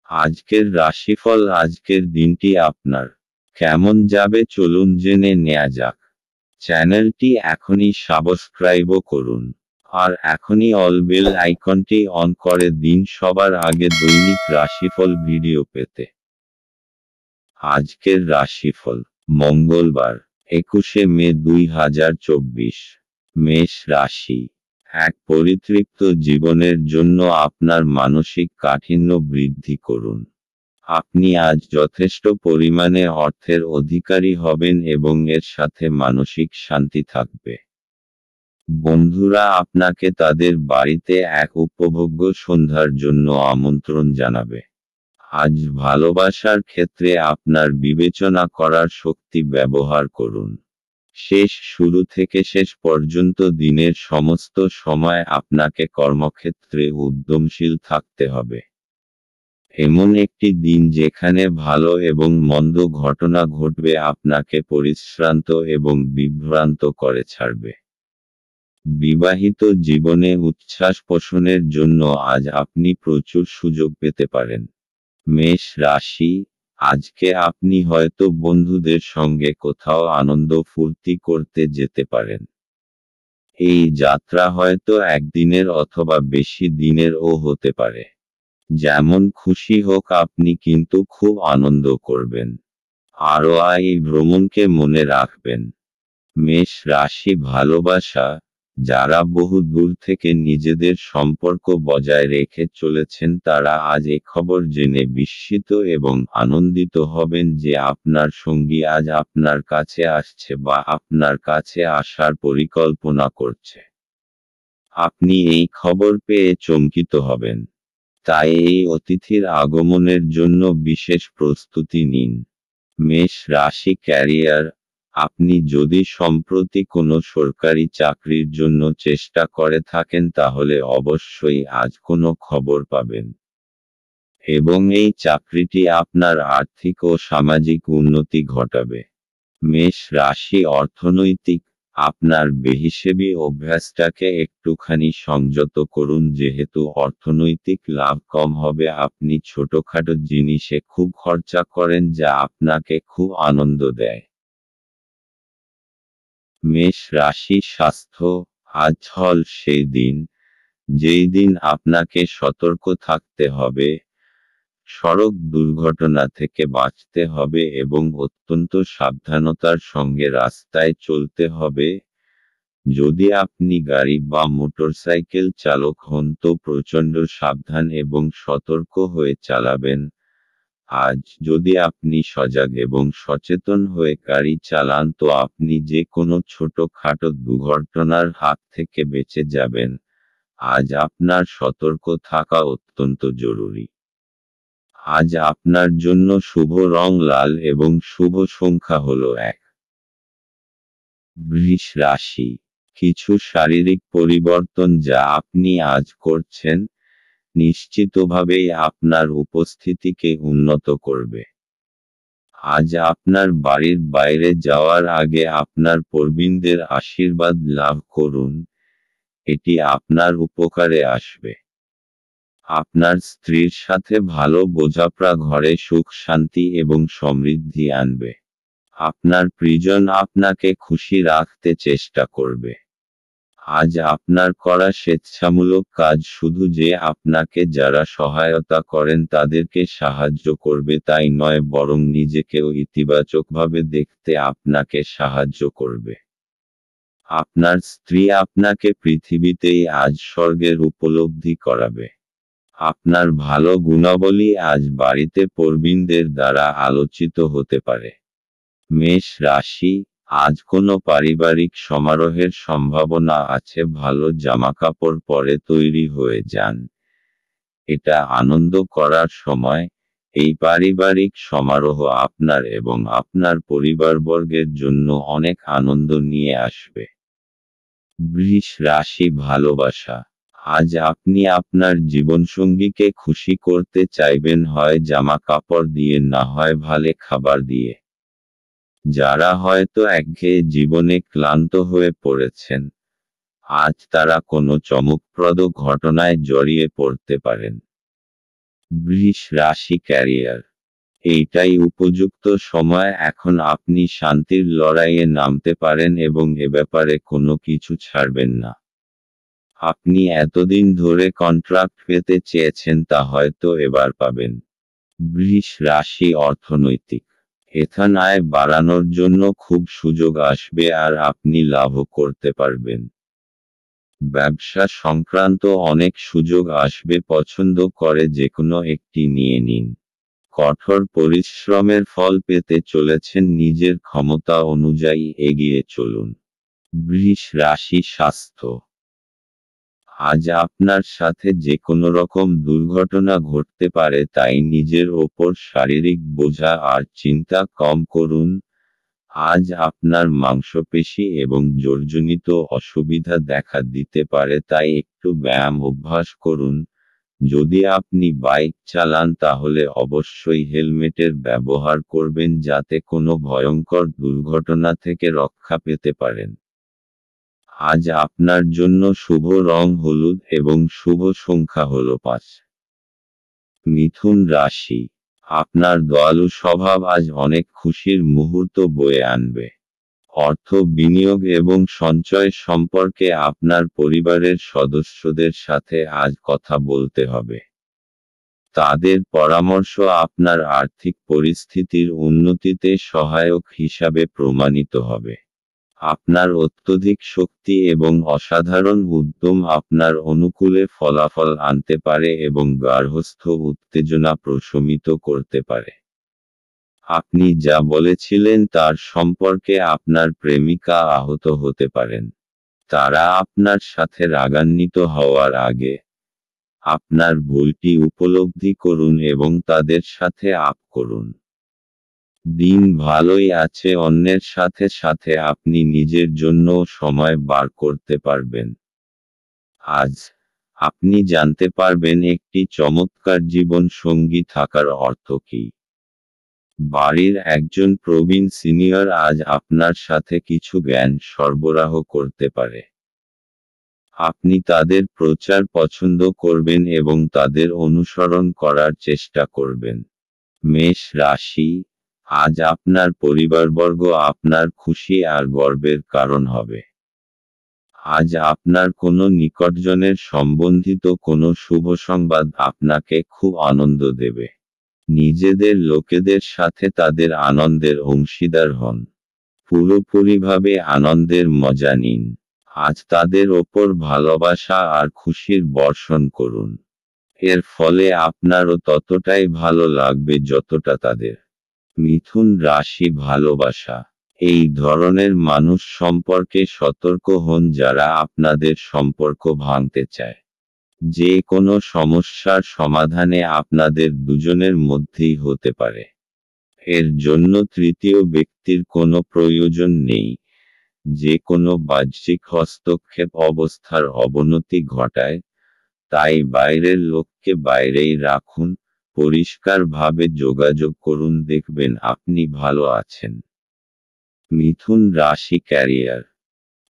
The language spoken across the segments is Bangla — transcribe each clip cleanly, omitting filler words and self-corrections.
আজকের রাশিফল। আজকের দিনটি আপনার কেমন যাবে চলুন জেনে নেওয়া যাক। চ্যানেলটি এখনই সাবস্ক্রাইবও করুন, আর এখনই অল বেল আইকনটি অন করে দিন সবার আগে দৈনিক রাশিফল ভিডিও পেতে। আজকের রাশিফল মঙ্গলবার 21শে মে 2024। মেষ রাশি। এক পরিতৃপ্ত জীবনের জন্য আপনার মানসিক কাঠিন্য বৃদ্ধি করুন। আপনি আজ যথেষ্ট পরিমাণে অর্থের অধিকারী হবেন এবং এর সাথে মানসিক শান্তি থাকবে। বন্ধুরা আপনাকে তাদের বাড়িতে এক উপভোগ্য সন্ধ্যার জন্য আমন্ত্রণ জানাবে। আজ ভালোবাসার ক্ষেত্রে আপনার বিবেচনা করার শক্তি ব্যবহার করুন। শুরু থেকে শেষ পর্যন্ত দিনের সমস্ত সময় আপনাকে কর্মক্ষেত্রে উদ্যমশীল থাকতে হবে। এমন একটি দিন যেখানে ভালো এবং মন্দ ঘটনা ঘটবে, আপনাকে পরিশ্রান্ত এবং বিভ্রান্ত করে ছাড়বে। বিবাহিত জীবনে উচ্ছ্বাস পোষণের জন্য আজ আপনি প্রচুর সুযোগ পেতে পারেন। মেষ রাশি। আজকে আপনি হয়তো বন্ধুদের সঙ্গে কোথাও আনন্দ ফুর্তি করতে যেতে পারেন। এই যাত্রা হয়তো একদিনের অথবা বেশি দিনেরও হতে পারে। যেমন খুশি হোক, আপনি কিন্তু খুব আনন্দ করবেন। আরও এই ভ্রমণকে মনে রাখবেন। মেষ রাশি। ভালোবাসা। যারা বহু দূর থেকে নিজেদের সম্পর্ক বজায় রেখে চলেছেন তারা আজ এ খবর জেনে বিস্মিত এবং আনন্দিত হবেন যে আপনার সঙ্গী আজ আপনার কাছে আসছে বা আপনার কাছে আসার পরিকল্পনা করছে। আপনি এই খবর পেয়ে চমকিত হবেন। তাই এই অতিথির আগমনের জন্য বিশেষ প্রস্তুতি নিন। মেষ রাশি। ক্যারিয়ার। আপনি যদি সম্প্রতি কোনো সরকারি চাকরির জন্য চেষ্টা করে থাকেন তাহলে অবশ্যই আজ কোনো খবর পাবেন, এবং এই চাকরিটি আপনার আর্থিক ও সামাজিক উন্নতি ঘটাবে। মেষ রাশি। অর্থনৈতিক। আপনার বেহিসেবি অভ্যাসটাকে একটুখানি সংযত করুন, যেহেতু অর্থনৈতিক লাভ কম হবে। আপনি ছোটখাটো জিনিসে খুব খরচা করেন যা আপনাকে খুব আনন্দ দেয়। মেষ রাশি। স্বাস্থ্য। আজ হল সেই দিন যেই দিন আপনাকে সতর্ক থাকতে হবে, সড়ক দুর্ঘটনা থেকে বাঁচতে হবে এবং অত্যন্ত সাবধানতার সঙ্গে রাস্তায় চলতে হবে। যদি আপনি গাড়ি বা মোটরসাইকেল চালক হন তো প্রচণ্ড সাবধান এবং সতর্ক হয়ে চালাবেন। আজ যদি আপনি সজাগ এবং সচেতন হয়ে গাড়ি চালান তো আপনি যে কোনো ছোটখাটো দুর্ঘটনার হাত থেকে বেঁচে যাবেন। আজ আপনার সতর্ক থাকা অত্যন্ত জরুরি। আজ আপনার জন্য শুভ রং লাল এবং শুভ সংখ্যা হলো 1। বৃষ রাশি। কিছু শারীরিক পরিবর্তন যা আপনি আজ করছেন, নিশ্চিতভাবেই আপনার উপস্থিতিকে উন্নত করবে। আজ আপনার বাড়ির বাইরে যাওয়ার আগে আপনার প্রবীণদের আশীর্বাদ লাভ করুন, এটি আপনার উপকারে আসবে। আপনার স্ত্রীর সাথে ভালো বোঝাপড়া ঘরে সুখ শান্তি এবং সমৃদ্ধি আনবে। আপনার প্রিয়জন আপনাকে খুশি রাখতে চেষ্টা করবে। আজ আপনার করা স্বেচ্ছামূলক কাজ শুধু যে আপনাকে যারা সহায়তা করেন তাদেরকে সাহায্য করবে তাই নয়, বরং নিজেকেও ইতিবাচকভাবে দেখতে আপনাকে সাহায্য করবে। আপনার স্ত্রী আপনাকে পৃথিবীতেই আজ স্বর্গের উপলব্ধি করাবে। আপনার ভালো গুণাবলী আজ বাড়িতে প্রবীণদের দ্বারা আলোচিত হতে পারে। মেষ রাশি। আজ কোনো পারিবারিক সমারোহের সম্ভাবনা আছে। ভালো জামাকাপড় পরে তৈরি হয়ে যান। এটা আনন্দ করার সময়। এই পারিবারিক সমারোহ আপনার এবং আপনার পরিবারবর্গের জন্য অনেক আনন্দ নিয়ে আসবে। বৃষ রাশি। ভালোবাসা। আজ আপনি আপনার জীবনসঙ্গীকে খুশি করতে চাইবেন, হয় জামা কাপড় দিয়ে না হয় ভালো খাবার দিয়ে। যারা হয়তো একঘেয়ে জীবনে ক্লান্ত হয়ে পড়েছেন, আজ তারা কোনো চমকপ্রদ ঘটনায় জড়িয়ে পড়তে পারেন। বৃষ রাশি ক্যারিয়ার, এইটাই উপযুক্ত সময়। এখন আপনি শান্তির লড়াইয়ে নামতে পারেন এবং এ ব্যাপারে কোনো কিছু ছাড়বেন না। আপনি এতদিন ধরে কন্ট্রাক্ট পেতে চেয়েছেন, তা হয়তো এবার পাবেন। বৃষ রাশি অর্থনৈতিক, এখান আয় বাড়ানোর জন্য খুব সুযোগ আসবে আর আপনি লাভও করতে পারবেন। ব্যবসা সংক্রান্ত অনেক সুযোগ আসবে, পছন্দ করে যেকোনো একটি নিয়ে নিন। কঠোর পরিশ্রমের ফল পেতে চলেছেন, নিজের ক্ষমতা অনুযায়ী এগিয়ে চলুন। বৃষ রাশি স্বাস্থ্য, আজ আপনার সাথে যে কোনো রকম দুর্ঘটনা ঘটতে পারে, তাই নিজের ওপর শারীরিক বোঝা আর চিন্তা কম করুন। আজ আপনার মাংসপেশি এবং জোড়জনিত অসুবিধা দেখা দিতে পারে, তাই একটু ব্যায়াম অভ্যাস করুন। যদি আপনি বাইক চালান তাহলে অবশ্যই হেলমেটের ব্যবহার করবেন, যাতে কোনো ভয়ঙ্কর দুর্ঘটনা থেকে রক্ষা পেতে পারেন। আজ আপনার জন্য শুভ রং হলুদ এবং শুভ সংখ্যা হল 5। মিথুন রাশি, আপনার দয়ালু স্বভাব আজ অনেক খুশির মুহূর্ত বয়ে আনবে। অর্থ বিনিয়োগ এবং সঞ্চয় সম্পর্কে আপনার পরিবারের সদস্যদের সাথে আজ কথা বলতে হবে। তাদের পরামর্শ আপনার আর্থিক পরিস্থিতির উন্নতিতে সহায়ক হিসাবে প্রমাণিত হবে। আপনার অত্যধিক শক্তি এবং অসাধারণ উদ্যম আপনার অনুকূলে ফলাফল আনতে পারে এবং গার্হস্থ্য উত্তেজনা প্রশমিত করতে পারে। আপনি যা বলেছিলেন তার সম্পর্কে আপনার প্রেমিকা আহত হতে পারেন। তারা আপনার সাথে রাগান্বিত হওয়ার আগে আপনার ভুলটি উপলব্ধি করুন এবং তাদের সাথে আপ করুন। দিন ভালোই আছে, অন্যের সাথে সাথে আপনি নিজের জন্য সময় বার করতে পারবেন। আজ আপনি জানতে পারবেন একটি চমৎকার জীবন সঙ্গী থাকার অর্থ কী। বাড়ির একজন প্রবীণ সিনিয়র আজ আপনার সাথে কিছু জ্ঞান সরবরাহ করতে পারে। আপনি তাদের প্রচার পছন্দ করবেন এবং তাদের অনুসরণ করার চেষ্টা করবেন। মেষ রাশি, আজ আপনার পরিবারবর্গ আপনার খুশি আর গর্বের কারণ হবে। আজ আপনার কোনো নিকটজনের সম্বন্ধিত কোনো শুভ সংবাদ আপনাকে খুব আনন্দ দেবে। নিজেদের লোকেদের সাথে তাদের আনন্দের অংশীদার হন। পুরোপুরিভাবে আনন্দের মজা নিন। আজ তাদের ওপর ভালোবাসা আর খুশির বর্ষণ করুন। এর ফলে আপনারও ততটাই ভালো লাগবে যতটা তাদের। মিথুন রাশি ভালোবাসা, এই ধরনের মানুষ সম্পর্কে সতর্ক হন যারা আপনাদের সম্পর্ক ভাঙতে চায়। যে কোনো সমস্যার সমাধানে আপনাদের দুজনের মধ্যেই হতে পারে। এর জন্য তৃতীয় ব্যক্তির কোনো প্রয়োজন নেই। যে কোনো বাহ্যিক হস্তক্ষেপ অবস্থার অবনতি ঘটায়, তাই বাইরের লোককে বাইরেই রাখুন। পরিষ্কারভাবে যোগাযোগ করুন, দেখবেন আপনি ভালো আছেন। মিথুন রাশি ক্যারিয়ার,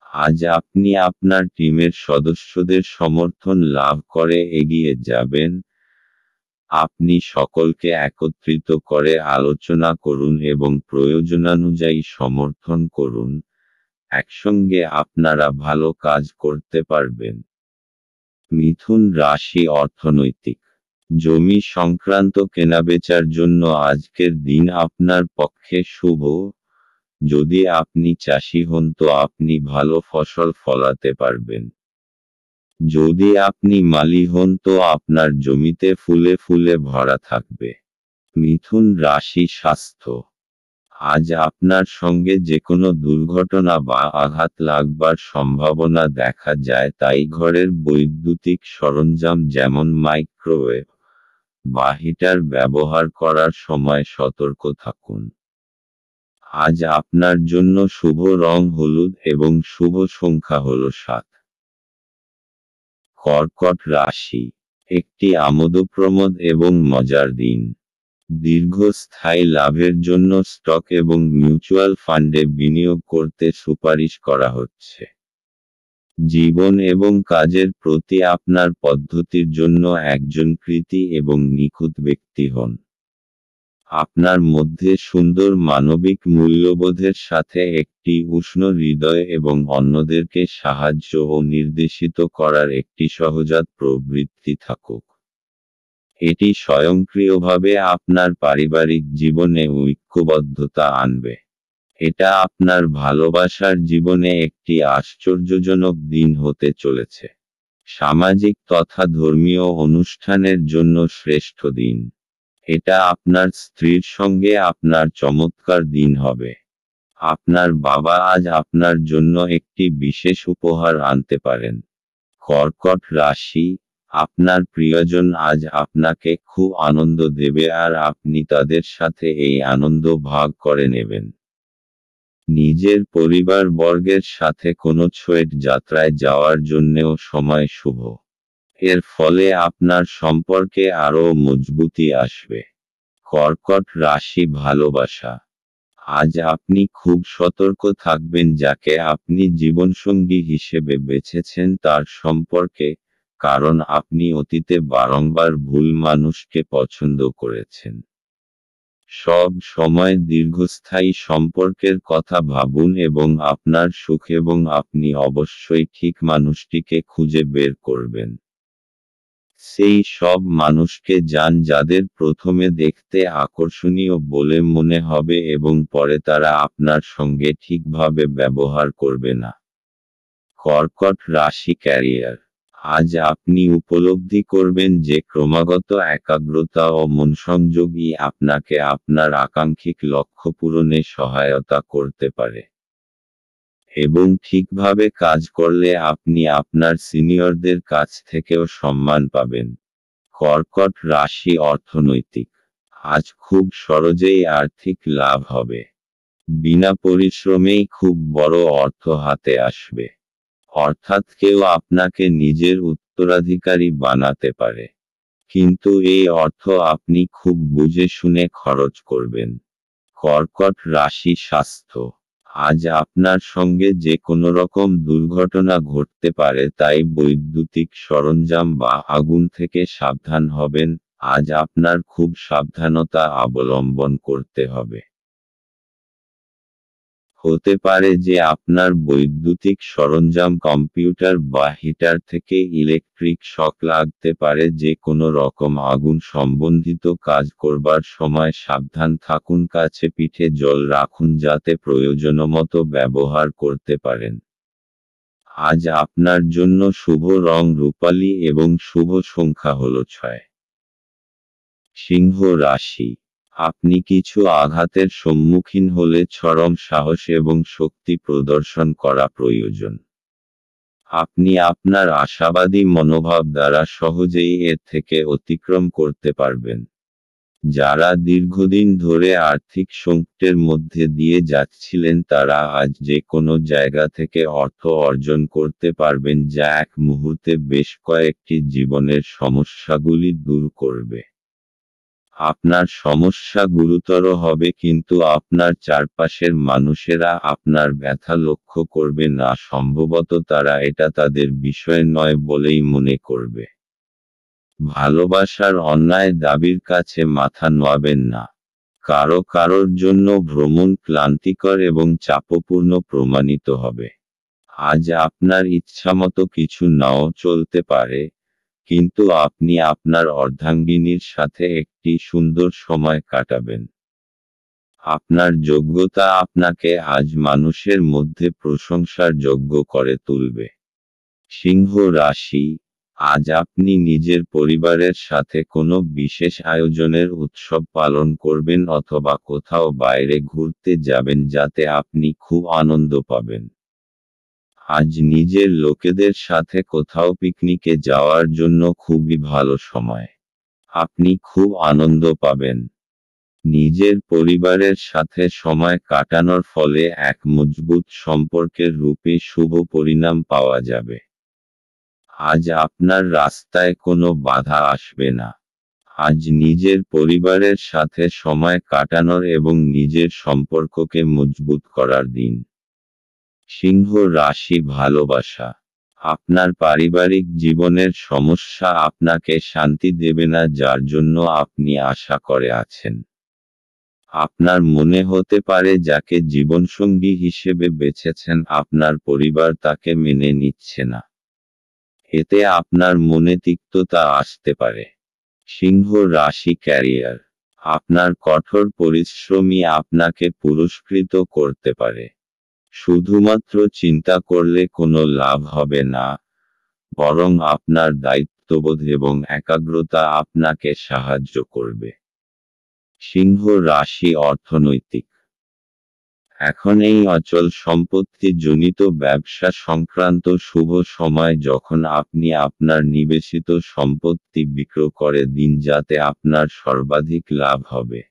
আজ আপনি আপনার টিমের সদস্যদের সমর্থন লাভ করে এগিয়ে যাবেন। আপনি সকলকে একত্রিত করে আলোচনা করুন এবং প্রয়োজনানুযায়ী সমর্থন করুন। একসঙ্গে আপনারা ভালো কাজ করতে পারবেন। মিথুন রাশি অর্থনৈতিক, জমি সংক্রান্ত কেনাবেচার জন্য আজকের দিন আপনার পক্ষে শুভ। যদি আপনি চাষি হন তো আপনি ভালো ফসল ফলাতে পারবেন। যদি আপনি মালি হন তো আপনার জমিতে ফুলে ফুলে ভরা থাকবে। মিথুন রাশি স্বাস্থ্য, আজ আপনার সঙ্গে যে কোনো দুর্ঘটনা বা আঘাত লাগবার সম্ভাবনা দেখা যায়, তাই ঘরের বৈদ্যুতিক সরঞ্জাম যেমন মাইক্রোওয়েভ বা হিটার ব্যবহার করার সময় সতর্ক থাকুন। আজ আপনার জন্য শুভ রং হলুদ এবং শুভ সংখ্যা হল 7। কর্কট রাশি, একটি আমোদপ্রমোদ এবং মজার দিন। দীর্ঘস্থায়ী লাভের জন্য স্টক এবং মিউচুয়াল ফান্ডে বিনিয়োগ করতে সুপারিশ করা হচ্ছে। জীবন এবং কাজের প্রতি আপনার পদ্ধতির জন্য একজন কৃতী এবং নিখুঁত ব্যক্তি হন। আপনার মধ্যে সুন্দর মানবিক মূল্যবোধের সাথে একটি উষ্ণ হৃদয় এবং অন্যদেরকে সাহায্য ও নির্দেশিত করার একটি সহজাত প্রবৃত্তি থাকুক। এটি স্বয়ংক্রিয়ভাবে আপনার পারিবারিক জীবনে ঐক্যবদ্ধতা আনবে। এটা আপনার ভালোবাসার জীবনে একটি আশ্চর্যজনক দিন হতে চলেছে। সামাজিক তথা ধর্মীয় অনুষ্ঠানের জন্য শ্রেষ্ঠ দিন। এটা আপনার স্ত্রীর সঙ্গে আপনার চমৎকার দিন হবে। আপনার বাবা আজ আপনার জন্য একটি বিশেষ উপহার আনতে পারেন। কর্কট রাশি, আপনার প্রিয়জন আজ আপনাকে খুব আনন্দ দেবে আর আপনি তাদের সাথে এই আনন্দ ভাগ করে নেবেন। নিজের পরিবারবর্গের সাথে কোনো ছোট যাত্রায় যাওয়ার জন্যেও সময় শুভ। এর ফলে আপনার সম্পর্কে আরও মজবুতি আসবে। কর্কট রাশি ভালোবাসা, আজ আপনি খুব সতর্ক থাকবেন যাকে আপনি জীবনসঙ্গী হিসেবে বেছেছেন তার সম্পর্কে, কারণ আপনি অতীতে বারংবার ভুল মানুষকে পছন্দ করেছেন। সব সময় দীর্ঘস্থায়ী সম্পর্কের কথা ভাবুন এবং আপনার সুখ এবং আপনি অবশ্যই ঠিক মানুষটিকে খুঁজে বের করবেন। সেই সব মানুষকে যান যাদের প্রথমে দেখতে আকর্ষণীয় বলে মনে হবে এবং পরে তারা আপনার সঙ্গে ঠিকভাবে ব্যবহার করবে না। কর্কট রাশি ক্যারিয়ার, আজ আপনি উপলব্ধি করবেন যে ক্রমাগত একাগ্রতা ও মনসংযোগই আপনাকে আপনার আকাঙ্ক্ষিত লক্ষ্য পূরণে সহায়তা করতে পারে। এবং ঠিকভাবে কাজ করলে আপনি আপনার সিনিয়রদের কাছ থেকেও সম্মান পাবেন। কর্কট রাশি অর্থনৈতিক, আজ খুব সহজেই আর্থিক লাভ হবে। বিনা পরিশ্রমেই খুব বড় অর্থ হাতে আসবে। অর্থাৎ কেউ আপনাকে নিজের উত্তরাধিকারী বানাতে পারে। কিন্তু এই অর্থ আপনি খুব বুঝে শুনে খরচ করবেন। কর্কট রাশি স্বাস্থ্য, আজ আপনার সঙ্গে যে কোনো রকম দুর্ঘটনা ঘটতে পারে, তাই বৈদ্যুতিক সরঞ্জাম বা আগুন থেকে সাবধান হবেন। আজ আপনার খুব সাবধানতা অবলম্বন করতে হবে। হতে পারে যে আপনার বৈদ্যুতিক সরঞ্জাম কম্পিউটার বা হিটার থেকে ইলেকট্রিক শক লাগতে পারে। যে কোনো রকম আগুন সম্বন্ধিত কাজ করবার সময় সাবধান থাকুন। কাছে পিঠে জল রাখুন যাতে প্রয়োজনমতো ব্যবহার করতে পারেন। আজ আপনার জন্য শুভ রং রূপালী এবং শুভ সংখ্যা হল 6। সিংহ রাশি, আপনি কিছু আঘাতের সম্মুখীন হলে চরম সাহস এবং শক্তি প্রদর্শন করা প্রয়োজন। আপনি আপনার আশাবাদী মনোভাব দ্বারা সহজেই এর থেকে অতিক্রম করতে পারবেন। যারা দীর্ঘদিন ধরে আর্থিক সংকটের মধ্যে দিয়ে যাচ্ছিলেন তারা আজ যে কোনো জায়গা থেকে অর্থ অর্জন করতে পারবেন, যা এক মুহূর্তে বেশ কয়েকটি জীবনের সমস্যাগুলি দূর করবে। আপনার সমস্যা গুরুতর হবে কিন্তু আপনার চারপাশের মানুষেরা আপনার ব্যথা লক্ষ্য করবে না। সম্ভবত তারা এটা তাদের বিষয় নয় বলেই মনে করবে। ভালোবাসার অন্যায় দাবির কাছে মাথা নোয়াবেন না। কারোর জন্য ভ্রমণ ক্লান্তিকর এবং চাপপূর্ণ প্রমাণিত হবে। আজ আপনার ইচ্ছামতো কিছু নাও চলতে পারে, কিন্তু আপনি আপনার অর্ধাঙ্গিনীর সাথে একটি সুন্দর সময় কাটাবেন। আপনার যোগ্যতা আপনাকে আজ মানুষের মধ্যে প্রশংসার যোগ্য করে তুলবে। সিংহ রাশি, আজ আপনি নিজের পরিবারের সাথে কোনো বিশেষ আয়োজনের উৎসব পালন করবেন অথবা কোথাও বাইরে ঘুরতে যাবেন যাতে আপনি খুব আনন্দ পাবেন। আজ নিজের লোকেদের সাথে কোথাও পিকনিকে যাওয়ার জন্য খুবই ভালো সময়। আপনি খুব আনন্দ পাবেন। নিজের পরিবারের সাথে সময় কাটানোর ফলে এক মজবুত সম্পর্কের রূপে শুভ পরিণাম পাওয়া যাবে। আজ আপনার রাস্তায় কোনো বাধা আসবে না। আজ নিজের পরিবারের সাথে সময় কাটানোর এবং নিজের সম্পর্ককে মজবুত করার দিন। সিংহ রাশি ভালোবাসা, আপনার পারিবারিক জীবনের সমস্যা আপনাকে শান্তি দেবে না, যার জন্য আপনি আশা করে আছেন। আপনার মনে হতে পারে যাকে জীবনসঙ্গী হিসেবে বেছেছেন আপনার পরিবার তাকে মেনে নিচ্ছে না। এতে আপনার মনে তিক্ততা আসতে পারে। সিংহ রাশি ক্যারিয়ার। আপনার কঠোর পরিশ্রমই আপনাকে পুরস্কৃত করতে পারে। শুধুমাত্র চিন্তা করলে কোনো লাভ হবে না, বরং আপনার দায়িত্ববোধ এবং একাগ্রতা আপনাকে সাহায্য করবে। সিংহ রাশি অর্থনৈতিক। এখন এই অচল সম্পত্তি জনিত ব্যবসা সংক্রান্ত শুভ সময়, যখন আপনি আপনার নিবেশিত সম্পত্তি বিক্রয় করে দিন যাতে আপনার সর্বাধিক লাভ হবে।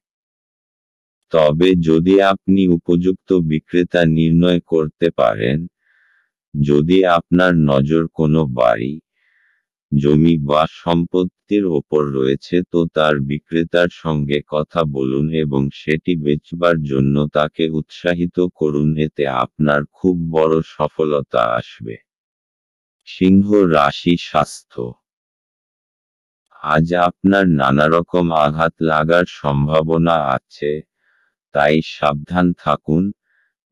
তবে যদি আপনি উপযুক্ত বিক্রেতা নির্ণয় করতে পারেন, যদি আপনার নজর কোনো বাড়ি, জমি বা সম্পত্তির ওপর রয়েছে, তো তার বিক্রেতার সঙ্গে কথা বলুন এবং সেটি বেচবার জন্য তাকে উৎসাহিত করুন, এতে আপনার খুব বড় সফলতা আসবে। সিংহ রাশি স্বাস্থ্য। আজ আপনার নানারকম আঘাত লাগার সম্ভাবনা আছে, তাই সাবধান থাকুন।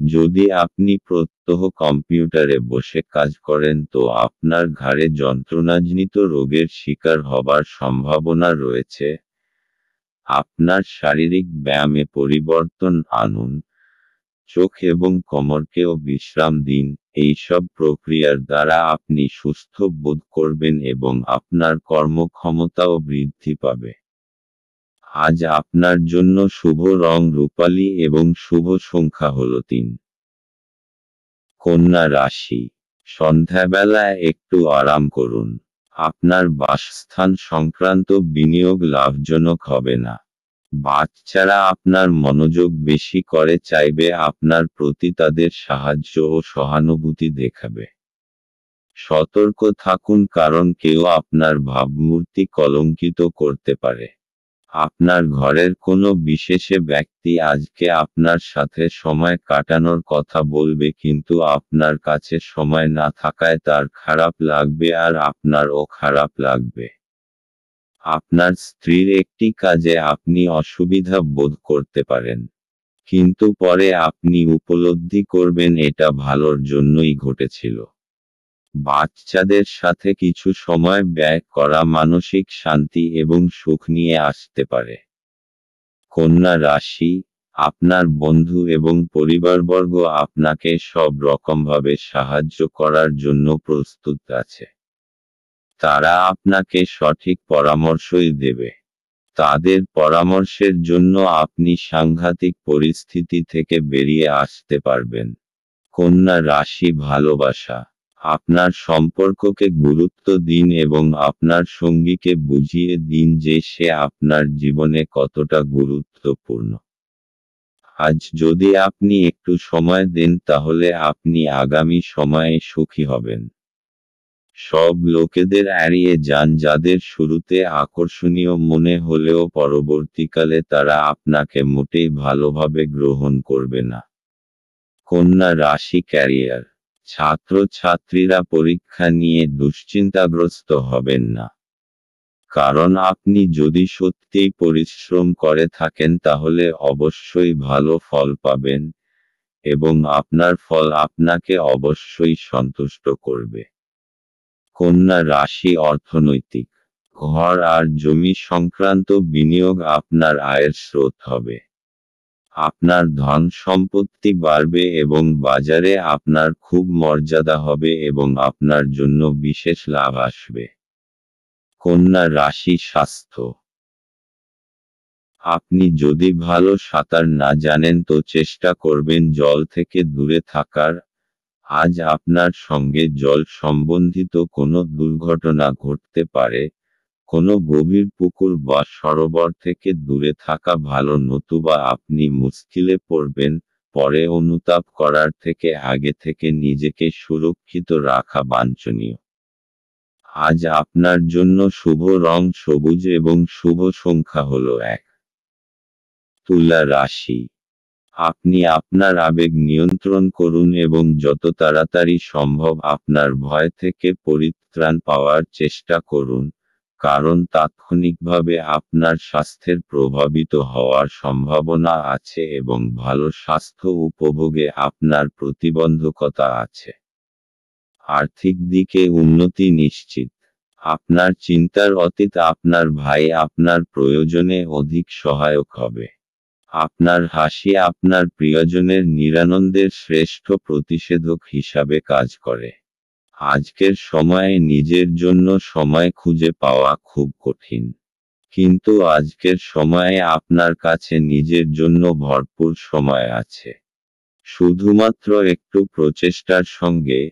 যদি আপনি প্রত্যহ কম্পিউটারে বসে কাজ করেন তো আপনার ঘাড়ে যন্ত্রণাজনিত রোগের শিকার হবার সম্ভাবনা রয়েছে। আপনার শারীরিক ব্যায়ামে পরিবর্তন আনুন, চোখ এবং কোমরকেও বিশ্রাম দিন। এইসব প্রক্রিয়ার দ্বারা আপনি সুস্থ বোধ করবেন এবং আপনার কর্মক্ষমতাও বৃদ্ধি পাবে। আজ আপনার জন্য শুভ রং রূপালী এবং শুভ সংখ্যা হল 3। কন্যা রাশি। সন্ধ্যাবেলায় একটু আরাম করুন। আপনার বাসস্থান সংক্রান্ত বিনিয়োগ লাভজনক হবে না। বাচ্চারা আপনার মনোযোগ বেশি করে চাইবে আপনার প্রতি, তাদের সাহায্য ও সহানুভূতি দেখাবে। সতর্ক থাকুন, কারণ কেউ আপনার ভাবমূর্তি কলঙ্কিত করতে পারে। আপনার ঘরের কোনো বিশেষে ব্যক্তি আজকে আপনার সাথে সময় কাটানোর কথা বলবে, কিন্তু আপনার কাছে সময় না থাকায় তার খারাপ লাগবে আর আপনারও খারাপ লাগবে। আপনার স্ত্রীর একটি কাজে আপনি অসুবিধা বোধ করতে পারেন, কিন্তু পরে আপনি উপলব্ধি করবেন এটা ভালোর জন্যই ঘটেছিল। বাচ্চাদের সাথে কিছু সময় ব্যয় করা মানসিক শান্তি এবং সুখ নিয়ে আসতে পারে। কন্যা রাশি। আপনার বন্ধু এবং পরিবারবর্গ আপনাকে সব রকমভাবে সাহায্য করার জন্য প্রস্তুত আছে। তারা আপনাকে সঠিক পরামর্শই দেবে। তাদের পরামর্শের জন্য আপনি সাংঘাতিক পরিস্থিতি থেকে বেরিয়ে আসতে পারবেন। কন্যা রাশি ভালোবাসা। আপনার সম্পর্ককে গুরুত্ব দিন এবং আপনার সঙ্গীকে বুঝিয়ে দিন যে সে আপনার জীবনে কতটা গুরুত্বপূর্ণ। আজ যদি আপনি একটু সময় দেন তাহলে আপনি আগামী সময়ে সুখী হবেন। সব লোকেদের এড়িয়ে যান যাদের শুরুতে আকর্ষণীয় মনে হলেও পরবর্তীকালে তারা আপনাকে মোটেই ভালোভাবে গ্রহণ করবে না। কন্যা রাশি ক্যারিয়ার। ছাত্রছাত্রীরা পরীক্ষা নিয়ে দুশ্চিন্তাগ্রস্ত হবেন না, কারণ আপনি যদি সত্যিই পরিশ্রম করে থাকেন তাহলে অবশ্যই ভালো ফল পাবেন, এবং আপনার ফল আপনাকে অবশ্যই সন্তুষ্ট করবে। কন্যা রাশি অর্থনৈতিক। ঘর আর জমি সংক্রান্ত বিনিয়োগ আপনার আয়ের স্রোত হবে। আপনার ধন সম্পত্তি বাড়বে এবং বাজারে আপনার খুব মর্যাদা হবে এবং আপনার জন্য বিশেষ লাভ আসবে। কন্যা রাশি স্বাস্থ্য। আপনি যদি ভালো সাঁতার না জানেন তো চেষ্টা করবেন জল থেকে দূরে থাকার। আজ আপনার সঙ্গে জল সম্বন্ধিত কোনো দুর্ঘটনা ঘটতে পারে। কোনো গভীর পুকুর বা সরোবর থেকে দূরে থাকা ভালো, নতুবা আপনি মুশকিলে পড়বেন। পরে অনুতাপ করার থেকে আগে থেকে নিজেকে সুরক্ষিত রাখা বাঞ্ছনীয়। আজ আপনার জন্য শুভ রং সবুজ এবং শুভ সংখ্যা হল 1। তুলা রাশি। আপনি আপনার আবেগ নিয়ন্ত্রণ করুন এবং যত তাড়াতাড়ি সম্ভব আপনার ভয় থেকে পরিত্রাণ পাওয়ার চেষ্টা করুন, কারণ তাৎক্ষণিকভাবে আপনার স্বাস্থ্যের প্রভাবিত হওয়ার সম্ভাবনা আছে এবং ভালো স্বাস্থ্য উপভোগে আপনার প্রতিবন্ধকতা আছে। আর্থিক দিকে উন্নতি নিশ্চিত। আপনার চিন্তার অতীত আপনার ভাই আপনার প্রয়োজনে অধিক সহায়ক হবে। আপনার হাসি আপনার প্রিয়জনের নিরানন্দের শ্রেষ্ঠ প্রতিষেধক হিসাবে কাজ করে। আজকের সময়ে নিজের জন্য সময় খুঁজে পাওয়া খুব কঠিন। কিন্তু আজকের সময়ে আপনার কাছে নিজের জন্য ভরপুর সময় আছে। শুধুমাত্র একটু প্রচেষ্টার সঙ্গে,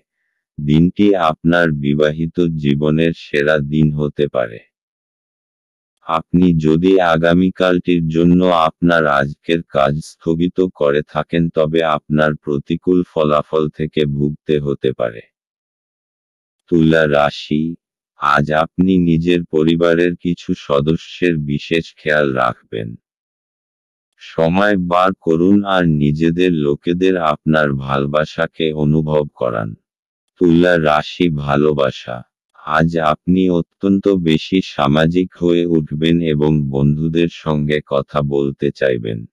দিনটি আপনার বিবাহিত জীবনের সেরা দিন হতে পারে। আপনি যদি আগামীকালটির জন্য আপনার আজকের কাজ স্থগিত করে থাকেন তবে আপনার প্রতিকূল ফলাফল থেকে ভুগতে হতে পারে। তুলা রাশি, আজ আপনি নিজের পরিবারের কিছু সদস্যের বিশেষ খেয়াল রাখবেন। সময় বার করুন আর নিজেদের লোকেদের আপনার ভালোবাসাকে অনুভব করান। তুলা রাশি ভালোবাসা, আজ আপনি অত্যন্ত বেশি সামাজিক হয়ে উঠবেন এবং বন্ধুদের সঙ্গে কথা বলতে চাইবেন।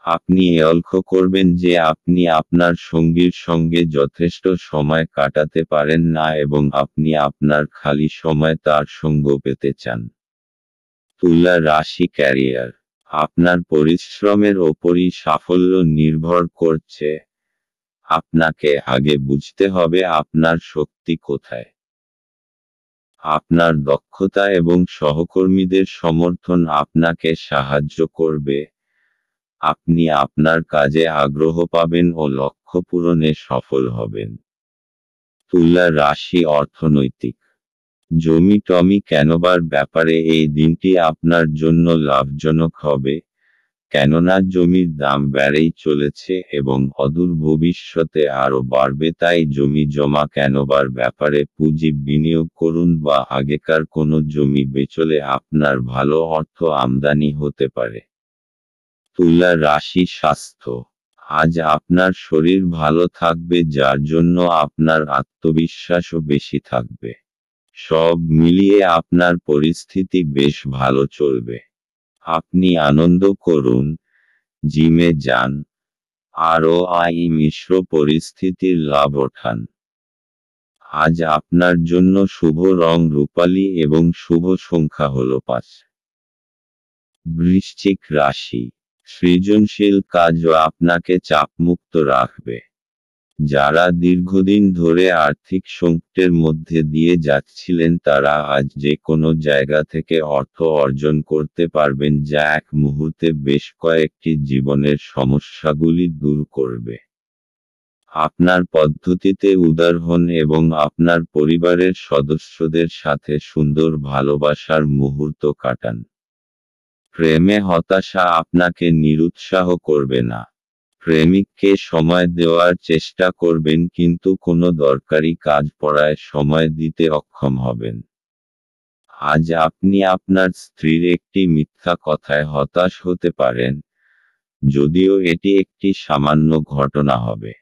আপনি লক্ষ্য করবেন যে আপনি আপনার সঙ্গীর সঙ্গে যথেষ্ট সময় কাটাতে পারেন না এবং আপনি আপনার খালি সময় তার সঙ্গ পেতে চান। তুলা রাশি ক্যারিয়ার, আপনার পরিশ্রমের ওপরই সাফল্য নির্ভর করছে। আপনাকে আগে বুঝতে হবে আপনার শক্তি কোথায়। আপনার দক্ষতা এবং সহকর্মীদের সমর্থন আপনাকে সাহায্য করবে। আপনি আপনার কাজে আগ্রহ পাবেন ও লক্ষ্য পূরণে সফল হবেন। তুলা রাশি অর্থনৈতিক, জমি টমি কেনবার ব্যাপারে এই দিনটি আপনার জন্য লাভজনক হবে, কেননা জমির দাম বেড়েই চলেছে এবং অদূর ভবিষ্যতে আরও বাড়বে। তাই জমি জমা কেনবার ব্যাপারে পুঁজি বিনিয়োগ করুন বা আগেকার কোনো জমি বেচলে আপনার ভালো অর্থ আমদানি হতে পারে। তুলা রাশি স্বাস্থ্য, আজ আপনার শরীর ভালো থাকবে যার জন্য আপনার আত্মবিশ্বাসও বেশি থাকবে। সব মিলিয়ে আপনার পরিস্থিতি বেশ ভালো চলবে। আপনি আনন্দ করুন, জিমে যান, আরও মিশ্র পরিস্থিতির লাভ ওঠান। আজ আপনার জন্য শুভ রং রূপালী এবং শুভ সংখ্যা হল 5। বৃশ্চিক রাশি, সৃজনশীল কাজও আপনাকে চাপমুক্ত রাখবে। যারা দীর্ঘদিন ধরে আর্থিক সংকটের মধ্যে দিয়ে যাচ্ছিলেন তারা আজ যে কোনো জায়গা থেকে অর্থ অর্জন করতে পারবেন যা এক মুহূর্তে বেশ কয়েকটি জীবনের সমস্যাগুলি দূর করবে। আপনার পদ্ধতিতে উদার হন এবং আপনার পরিবারের সদস্যদের সাথে সুন্দর ভালোবাসার মুহূর্ত কাটান। প্রেমে হতাশা আপনাকে নিরুৎসাহ করবে না। প্রেমিককে সময় দেওয়ার চেষ্টা করবেন কিন্তু কোনো দরকারি কাজ পড়ায় সময় দিতে অক্ষম হবেন। আজ আপনি আপনার স্ত্রীর একটি মিথ্যা কথায় হতাশ হতে পারেন, যদিও এটি একটি সামান্য ঘটনা হবে।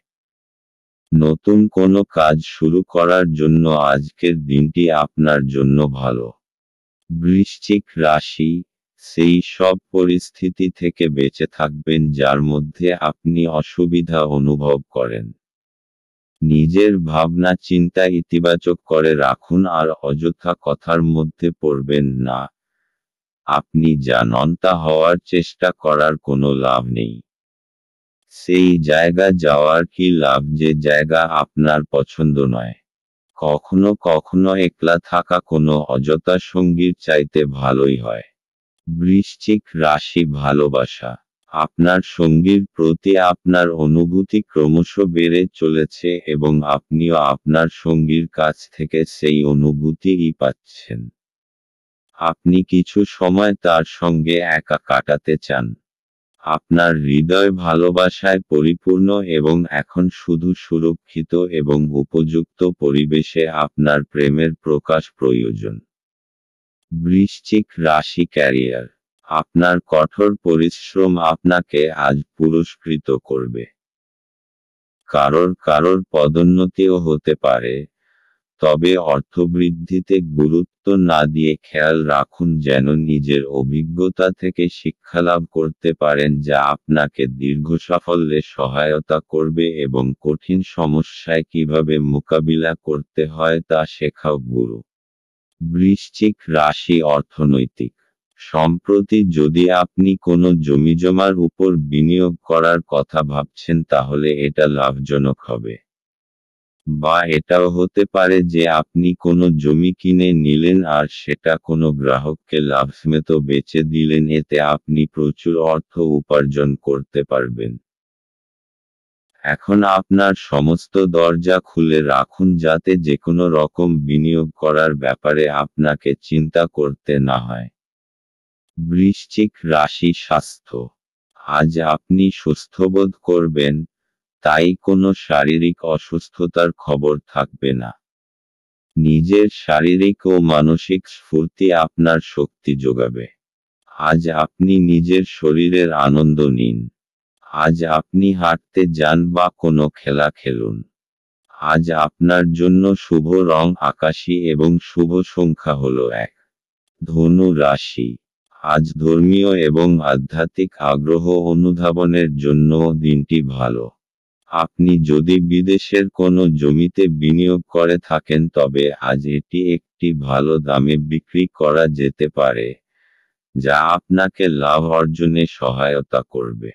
নতুন কোনো কাজ শুরু করার জন্য আজকের দিনটি আপনার জন্য ভালো। বৃশ্চিক রাশি, সেই সব পরিস্থিতি থেকে বেঁচে থাকবেন যার মধ্যে আপনি অসুবিধা অনুভব করেন। নিজের ভাবনা চিন্তা ইতিবাচক করে রাখুন আর অযথা কথার মধ্যে পড়বেন না। আপনি যা নন তা হওয়ার চেষ্টা করার কোনো লাভ নেই। সেই জায়গা যাওয়ার কি লাভ যে জায়গা আপনার পছন্দ নয়। কখনো কখনো একলা থাকা কোনো অযথা সঙ্গীর চাইতে ভালোই হয়। বৃশ্চিক রাশি ভালোবাসা, আপনার সঙ্গীর প্রতি আপনার অনুভূতি ক্রমশ বেড়ে চলেছে এবং আপনিও আপনার সঙ্গীর কাছ থেকে সেই অনুভূতিই পাচ্ছেন। আপনি কিছু সময় তার সঙ্গে একা কাটাতে চান। আপনার হৃদয় ভালোবাসায় পরিপূর্ণ এবং এখন শুধু সুরক্ষিত এবং উপযুক্ত পরিবেশে আপনার প্রেমের প্রকাশ প্রয়োজন। বৃশ্চিক রাশি ক্যারিয়ার, আপনার কঠোর পরিশ্রম আপনাকে আজ পুরস্কৃত করবে। কারোর পদোন্নতিও হতে পারে, তবে অর্থবৃদ্ধিতে গুরুত্ব না দিয়ে খেয়াল রাখুন যেন নিজের অভিজ্ঞতা থেকে শিক্ষালাভ করতে পারেন যা আপনাকে দীর্ঘ সাফল্যে সহায়তা করবে এবং কঠিন সমস্যায় কিভাবে মোকাবিলা করতে হয় তা শেখাও গুরু। বৃশ্চিক রাশি অর্থনৈতিক। সম্প্রতি যদি আপনি কোনো জমিজমার উপর বিনিয়োগ করার কথা ভাবছেন তাহলে এটা লাভজনক হবে। বা এটাও হতে পারে যে আপনি কোনো জমি কিনে নিলেন আর সেটা কোনো গ্রাহককে লাভসমেত বেচে দিলেন, এতে আপনি প্রচুর অর্থ উপার্জন করতে পারবেন। এখন আপনার সমস্ত দরজা খুলে রাখুন যাতে যেকোনো রকম বিনিয়োগ করার ব্যাপারে আপনাকে চিন্তা করতে না হয়। বৃশ্চিক রাশি স্বাস্থ্য। আজ আপনি সুস্থবোধ করবেন, তাই কোনো শারীরিক অসুস্থতার খবর থাকবে না। নিজের শারীরিক ও মানসিক স্ফূর্তি আপনার শক্তি যোগাবে। আজ আপনি নিজের শরীরের আনন্দ নিন। আজ আপনি হাঁটতে যান বা কোনো খেলা খেলুন। আজ আপনার জন্য শুভ রং আকাশী এবং শুভ সংখ্যা হলো 1। ধনু রাশি। আজ ধর্মীয় এবং আধ্যাত্মিক আগ্রহ অনুধাবনের জন্য দিনটি ভালো। আপনি যদি বিদেশের কোনো জমিতে বিনিয়োগ করে থাকেন তবে আজ এটি একটি ভালো দামে বিক্রি করা যেতে পারে, যা আপনাকে লাভ অর্জনে সহায়তা করবে।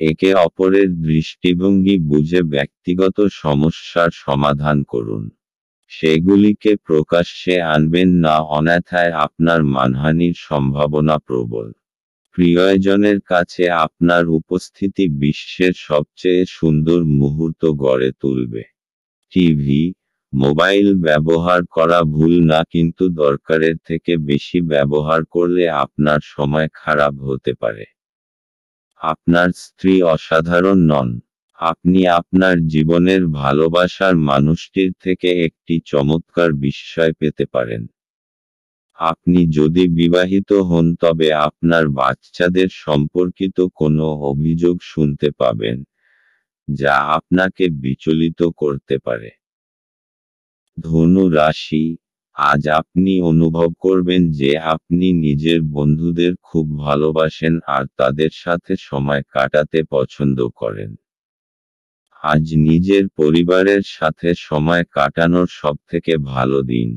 একে অপরের দৃষ্টিভঙ্গি বুঝে ব্যক্তিগত সমস্যার সমাধান করুন। সেগুলিকে প্রকাশ্যে আনবেন না, অন্যথায় আপনার মানহানির সম্ভাবনা প্রবল। প্রিয়জনের কাছে আপনার উপস্থিতি বিশ্বের সবচেয়ে সুন্দর মুহূর্ত গড়ে তুলবে। টিভি, মোবাইল ব্যবহার করা ভুল না, কিন্তু দরকারের থেকে বেশি ব্যবহার করলে আপনার সময় খারাপ হতে পারে। আপনার স্ত্রী অসাধারণ নন। আপনি আপনার জীবনের ভালোবাসার মানুষটির থেকে একটি চমৎকার বিস্ময় পেতে পারেন। আপনি যদি বিবাহিত হন তবে আপনার বাচ্চাদের সম্পর্কিত কোনো অভিযোগ শুনতে পাবেন, যা আপনাকে বিচলিত করতে পারে। ধনু রাশি। আজ আপনি অনুভব করবেন যে আপনি নিজের বন্ধুদের খুব ভালোবাসেন আর তাদের সাথে সময় কাটাতে পছন্দ করেন। আজ নিজের পরিবারের সাথে সময় কাটানোর সবথেকে ভালো দিন।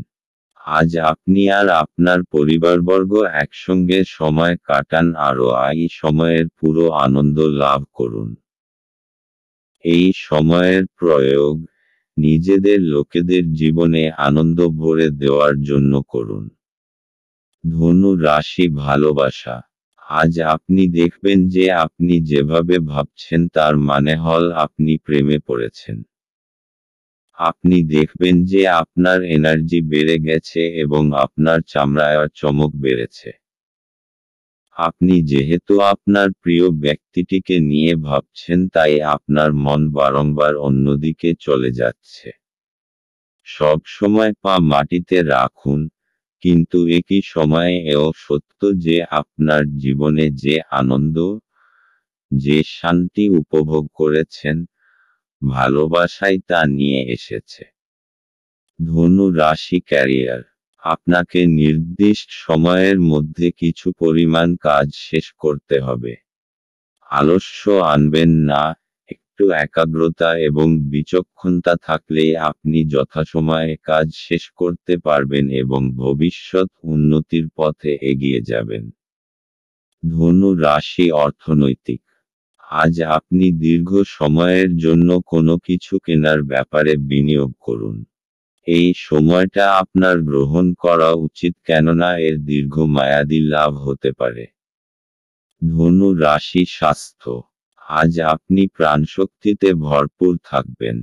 আজ আপনি আর আপনার পরিবারবর্গ একসঙ্গে সময় কাটান আর এই সময়ের পুরো আনন্দ লাভ করুন। এই সময়ের প্রয়োগ নিজেদের লোকেদের জীবনে আনন্দ ভরে দেওয়ার জন্য করুন। ধনু রাশি ভালোবাসা। আজ আপনি দেখবেন যে আপনি যেভাবে ভাবছেন তার মানে হল আপনি প্রেমে পড়েছেন। আপনি দেখবেন যে আপনার এনার্জি বেড়ে গেছে এবং আপনার চামড়ায় চমক বেড়েছে। আপনি যেহেতু আপনার প্রিয় ব্যক্তিটিকে নিয়ে ভাবছেন তাই আপনার মন বারংবার অন্যদিকে চলে যাচ্ছে। সব সময় পা মাটিতে রাখুন, কিন্তু একই সময়ে এও সত্য যে আপনার জীবনে যে আনন্দ, যে শান্তি উপভোগ করেছেন, ভালোবাসাই তা নিয়ে এসেছে। ধনু রাশি ক্যারিয়ার। আপনাকে নির্দিষ্ট সময়ের মধ্যে কিছু পরিমাণ কাজ শেষ করতে হবে। আলস্য আনবেন না, একটু একাগ্রতা এবং বিচক্ষণতা থাকলেই আপনি যথাসময়ে কাজ শেষ করতে পারবেন এবং ভবিষ্যৎ উন্নতির পথে এগিয়ে যাবেন। ধনু রাশি অর্থনৈতিক। আজ আপনি দীর্ঘ সময়ের জন্য কোনো কিছু কেনার ব্যাপারে বিনিয়োগ করুন। এই সময়টা আপনার গ্রহণ করা উচিত কেননা এর দীর্ঘমেয়াদী লাভ হতে পারে। ধনু রাশি স্বাস্থ্য। আজ আপনি প্রাণশক্তিতে ভরপুর থাকবেন।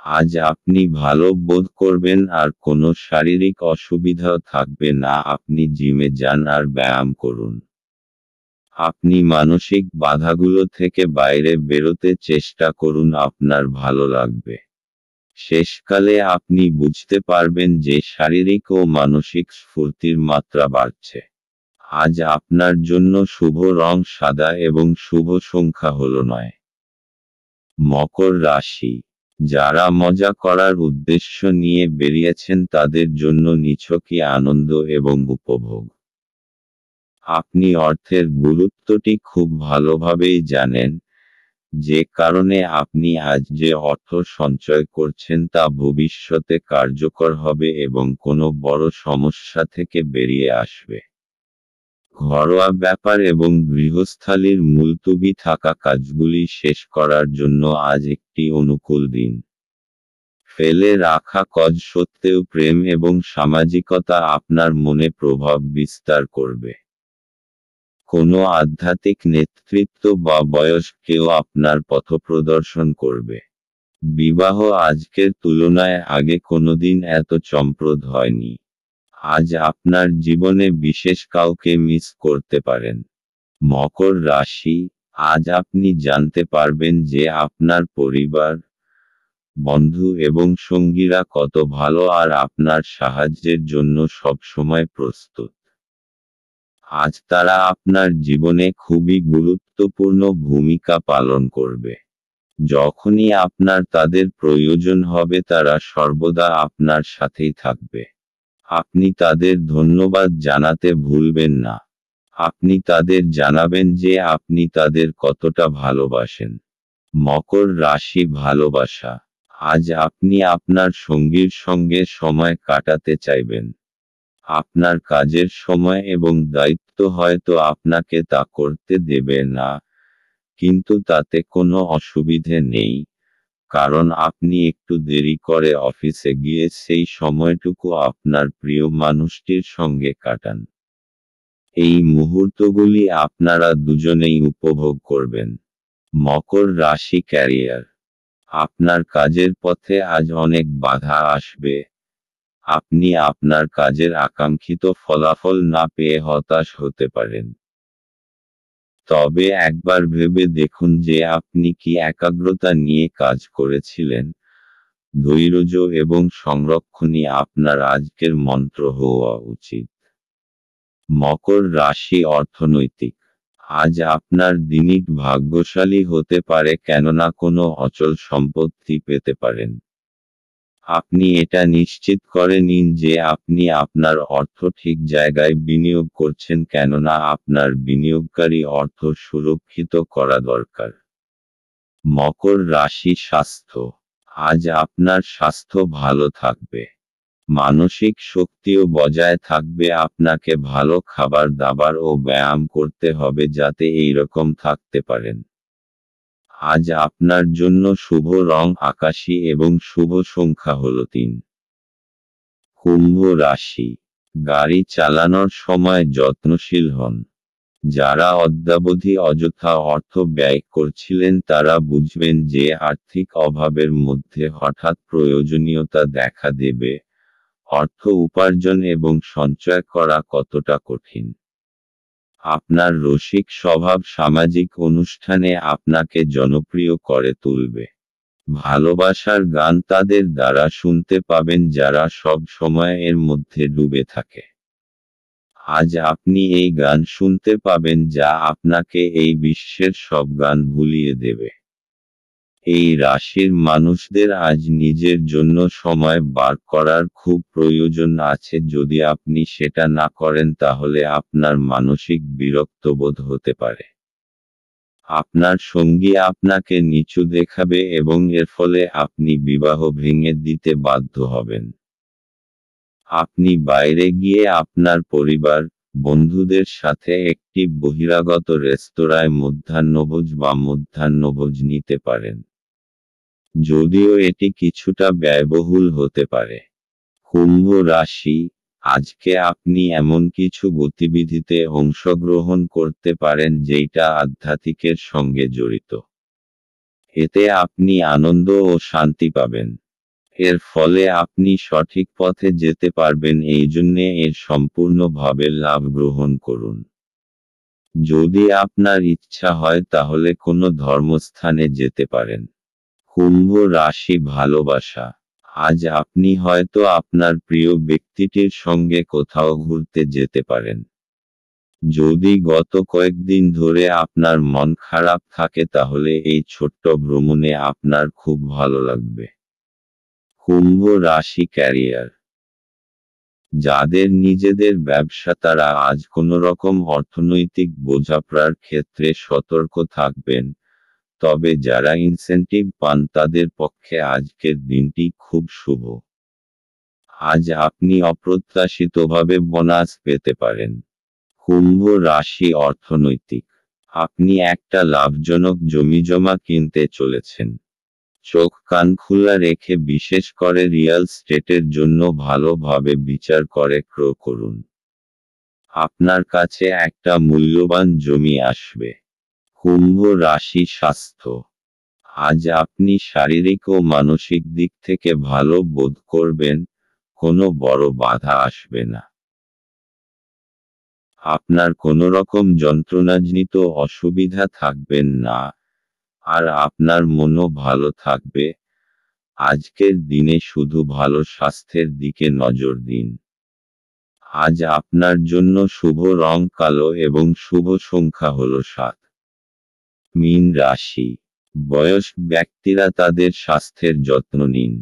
আজ আপনি ভালো বোধ করবেন আর কোনো শারীরিক অসুবিধাও থাকবে না। আপনি জিমে যান আর ব্যায়াম করুন। আপনি মানসিক বাধাগুলো থেকে বাইরে বেরোতে চেষ্টা করুন, আপনার ভালো লাগবে। শেষকালে আপনি বুঝতে পারবেন যে শারীরিক ও মানসিক স্ফূর্তির মাত্রা বাড়ছে। আজ আপনার জন্য শুভ রং সাদা এবং শুভ সংখ্যা হল 9। মকর রাশি, যারা মজা করার উদ্দেশ্য নিয়ে বেরিয়েছেন তাদের জন্য নিছকই আনন্দ এবং উপভোগ। আপনি অর্থের গুরুত্বটি খুব ভালোভাবেই জানেন, যে কারণে আপনি আজ যে অর্থ সঞ্চয় করছেন তা ভবিষ্যতে কার্যকর হবে এবং কোনো বড় সমস্যা থেকে বেরিয়ে আসবে। ঘরোয়া ব্যাপার এবং গৃহস্থালির মুলতুবি থাকা কাজগুলি শেষ করার জন্য আজ একটি অনুকূল দিন। ফেলে রাখা কাজ সত্ত্বেও প্রেম এবং সামাজিকতা আপনার মনে প্রভাব বিস্তার করবে। কোনো আধ্যাত্মিক নেতৃত্ব বা বয়স্ক কেউ আপনার পথপ্রদর্শন করবে। বিবাহ আজকের তুলনায় আগে কোনোদিন এত চমকপ্রদ হয়নি। আজ আপনার জীবনে বিশেষ কাউকে মিস করতে পারেন। মকর রাশি, আজ আপনি জানতে পারবেন যে আপনার পরিবার, বন্ধু এবং সঙ্গীরা কত ভালো আর আপনার সাহায্যের জন্য সবসময় প্রস্তুত। আজ তারা আপনার জীবনে খুবই গুরুত্বপূর্ণ ভূমিকা পালন করবে। যখনই আপনার তাদের প্রয়োজন হবে তারা সর্বদা আপনার সাথেই থাকবে। আপনি তাদের ধন্যবাদ জানাতে ভুলবেন না। আপনি তাদের জানাবেন যে আপনি তাদের কতটা ভালোবাসেন। মকর রাশি, ভালোবাসা, আজ আপনি আপনার সঙ্গীর সঙ্গে সময় কাটাতে চাইবেন। আপনার কাজের সময় এবং দায়িত্ব হয়তো আপনাকে তা করতে দেবে না, কিন্তু তাতে কোনো অসুবিধে নেই, কারণ আপনি একটু দেরি করে অফিসে গিয়ে সেই সময়টুকু আপনার প্রিয় মানুষটির সঙ্গে কাটান। এই মুহূর্তগুলি আপনারা দুজনেই উপভোগ করবেন। মকর রাশি, ক্যারিয়ার, আপনার কাজের পথে আজ অনেক বাধা আসবে। আপনি আপনার কাজের আকাঙ্ক্ষিত ফলাফল না পেয়ে হতাশ হতে পারেন। তবে একবার ভেবে দেখুন যে আপনি কি একাগ্রতা নিয়ে কাজ করেছিলেন। ধৈর্য এবং সংরক্ষণই আপনার আজকের মন্ত্র হওয়া উচিত। মকর রাশি, অর্থনৈতিক, আজ আপনার দিনটি ভাগ্যশালী হতে পারে কেননা কোনো অচল সম্পত্তি পেতে পারেন। আপনি এটা নিশ্চিত করে নিন যে আপনি আপনার অর্থ ঠিক জায়গায় বিনিয়োগ করছেন কেননা আপনার বিনিয়োগকারী অর্থ সুরক্ষিত করা দরকার। মকর রাশি, স্বাস্থ্য, আজ আপনার স্বাস্থ্য ভালো থাকবে। মানসিক শক্তিও বজায় থাকবে। আপনাকে ভালো খাবার দাবার ও ব্যায়াম করতে হবে যাতে এইরকম থাকতে পারেন। আজ আপনার জন্য শুভ রং আকাশী এবং শুভ সংখ্যা হল 3। কুম্ভ রাশি, গাড়ি চালানোর সময় যত্নশীল হন। যারা অদ্যাবধি অযথা অর্থ ব্যয় করছিলেন তারা বুঝবেন যে আর্থিক অভাবের মধ্যে হঠাৎ প্রয়োজনীয়তা দেখা দেবে। অর্থ উপার্জন এবং সঞ্চয় করা কতটা কঠিন। আপনার রসিক স্বভাব সামাজিক অনুষ্ঠানে আপনাকে জনপ্রিয় করে তুলবে। ভালোবাসার গান তাদের দ্বারা শুনতে পাবেন যারা সব সময় এর মধ্যে ডুবে থাকে। আজ আপনি এই গান শুনতে পাবেন যা আপনাকে এই বিশ্বের সব গান ভুলিয়ে দেবে। এই রাশির মানুষদের আজ নিজের জন্য সময় বার করার খুব প্রয়োজন আছে। যদি আপনি সেটা না করেন তাহলে আপনার মানসিক বিরক্তবোধ হতে পারে। আপনার সঙ্গী আপনাকে নিচু দেখাবে এবং এর ফলে আপনি বিবাহ ভেঙে দিতে বাধ্য হবেন। আপনি বাইরে গিয়ে আপনার পরিবার, বন্ধুদের সাথে একটি বহিরাগত রেস্তোরাঁয় মধ্যাহ্নভোজ নিতে পারেন। যদিও এটি কিছুটা ব্যয়বহুল হতে পারে। কুম্ভ রাশি, আজকে আপনি এমন কিছু গতিবিধিতে অংশগ্রহণ করতে পারেন যেটা আধ্যাত্মিকের সঙ্গে জড়িত। এতে আপনি আনন্দ ও শান্তি পাবেন। এর ফলে আপনি সঠিক পথে যেতে পারবেন, এই জন্যে এর সম্পূর্ণভাবে লাভ গ্রহণ করুন। যদি আপনার ইচ্ছা হয় তাহলে কোনো ধর্মস্থানে যেতে পারেন। কুম্ভ রাশি, ভালোবাসা, আজ আপনি হয়তো আপনার প্রিয় ব্যক্তিটির সঙ্গে কোথাও ঘুরতে যেতে পারেন। যদি গত কয়েকদিন ধরে আপনার মন খারাপ থাকে তাহলে এই ছোট্ট ভ্রমণে আপনার খুব ভালো লাগবে। কুম্ভ রাশি ক্যারিয়ার। যাদের নিজেদের ব্যবসা তারা আজ কোনোরকম অর্থনৈতিক বোঝাপড়ার ক্ষেত্রে সতর্ক থাকবেন, তবে যারা ইনসেনটিভ পান তাদের পক্ষে আজকের দিনটি খুব শুভ। আজ আপনি অপ্রত্যাশিতভাবে বোনাস পেতে পারেন। কুম্ভ রাশি অর্থনৈতিক। আপনি একটা লাভজনক জমিজমা কিনতে চলেছেন। চোখ কান খোলা রেখে বিশেষ করে রিয়েল স্টেটের জন্য ভালোভাবে বিচার করে ক্রয় করুন। আপনার কাছে একটা মূল্যবান জমি আসবে। কুম্ভ রাশি স্বাস্থ্য। আজ আপনি শারীরিক ও মানসিক দিক থেকে ভালো বোধ করবেন, কোনো বড় বাধা আসবে না। আপনার কোনোরকম যন্ত্রণাজনিত অসুবিধা থাকবেন না, আর আপনার মনও ভালো থাকবে। আজকের দিনে শুধু ভালো স্বাস্থ্যের দিকে নজর দিন। আজ আপনার জন্য শুভ রং কালো এবং শুভ সংখ্যা হল 7। মীন রাশি। বয়স্ক ব্যক্তিরা তাদের স্বাস্থ্যের যত্ন নিন।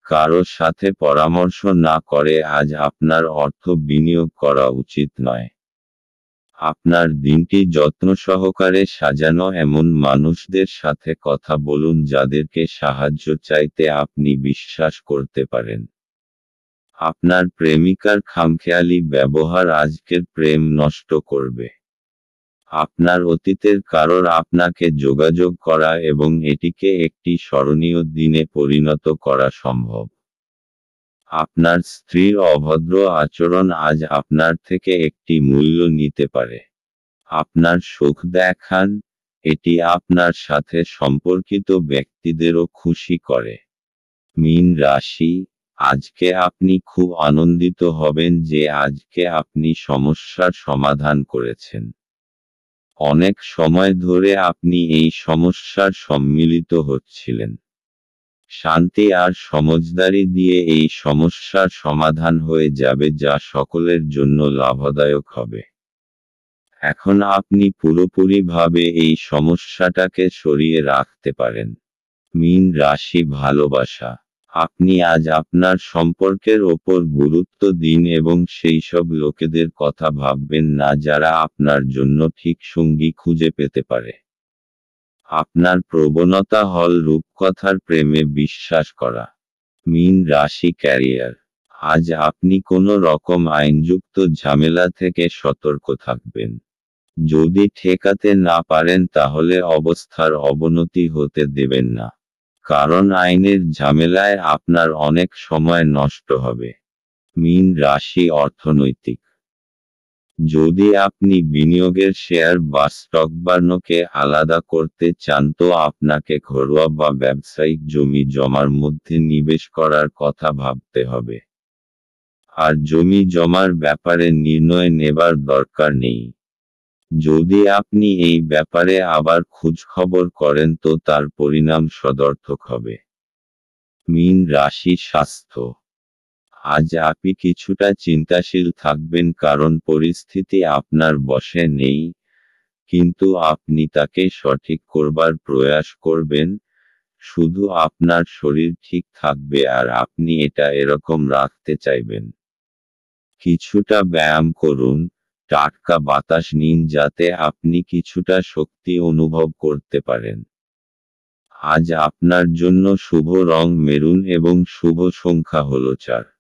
কারো সাথে পরামর্শ না করে আজ আপনার অর্থ বিনিয়োগ করা উচিত নয়। আপনার দিনটি যত্ন সহকারে সাজানো এমন মানুষদের সাথে কথা বলুন যাদেরকে সাহায্য চাইতে আপনি বিশ্বাস করতে পারেন। আপনার প্রেমিকার খামখেয়ালি ব্যবহার আজকের প্রেম নষ্ট করবে। আপনার অতীতের কারোর আপনাকে যোগাযোগ করা এবং এটিকে একটি স্মরণীয় দিনে পরিণত করা সম্ভব। আপনার স্ত্রীর অভদ্র আচরণ আজ আপনার থেকে একটি মূল্য নিতে পারে। আপনার সুখ দেখান, এটি আপনার সাথে সম্পর্কিত ব্যক্তিদেরও খুশি করে। মীন রাশি। আজকে আপনি খুব আনন্দিত হবেন যে আজকে আপনি সমস্যার সমাধান করেছেন। অনেক সময় ধরে আপনি এই সমস্যার সম্মিলিত হচ্ছিলেন। শান্তি আর সমঝদারি দিয়ে এই সমস্যার সমাধান হয়ে যাবে যা সকলের জন্য লাভদায়ক হবে। এখন আপনি পুরোপুরিভাবে এই সমস্যাটাকে সরিয়ে রাখতে পারেন। মীন রাশি ভালোবাসা। আপনি আজ আপনার সম্পর্কের ওপর গুরুত্ব দিন এবং সেই সব লোকেদের কথা ভাববেন না যারা আপনার জন্য ঠিক সঙ্গী খুঁজে পেতে পারে। আপনার প্রবণতা হল রূপকথার প্রেমে বিশ্বাস করা। মীন রাশি ক্যারিয়ার। আজ আপনি কোনো রকম আইনযুক্ত ঝামেলা থেকে সতর্ক থাকবেন। যদি ঠেকাতে না পারেন তাহলে অবস্থার অবনতি হতে দেবেন না, কারণ আইনের ঝামেলায় আপনার অনেক সময় নষ্ট হবে। মীন রাশি অর্থনৈতিক। যদি আপনি বিনিয়োগের শেয়ার বা স্টক বার্নকে আলাদা করতে চান তো আপনাকে ঘরোয়া বা ব্যবসায়িক জমি জমার মধ্যে নিবেশ করার কথা ভাবতে হবে। আর জমি জমার ব্যাপারে নির্ণয় নেবার দরকার নেই। যদি আপনি এই ব্যাপারে আবার খোঁজখবর করেন তো তার পরিণাম সদর্থক হবে। মীন রাশি স্বাস্থ্য। আজ আপনি কিছুটা চিন্তাশীল থাকবেন কারণ পরিস্থিতি আপনার বশে নেই, কিন্তু আপনি তাকে সঠিক করবার প্রয়াস করবেন। শুধু আপনার শরীর ঠিক থাকবে আর আপনি এটা এরকম রাখতে চাইবেন। কিছুটা ব্যায়াম করুন, টাটকা বাতাস নিন যাতে আপনি কিছুটা শক্তি অনুভব করতে পারেন। আজ আপনার জন্য শুভ রং মেরুন এবং শুভ সংখ্যা হল 4।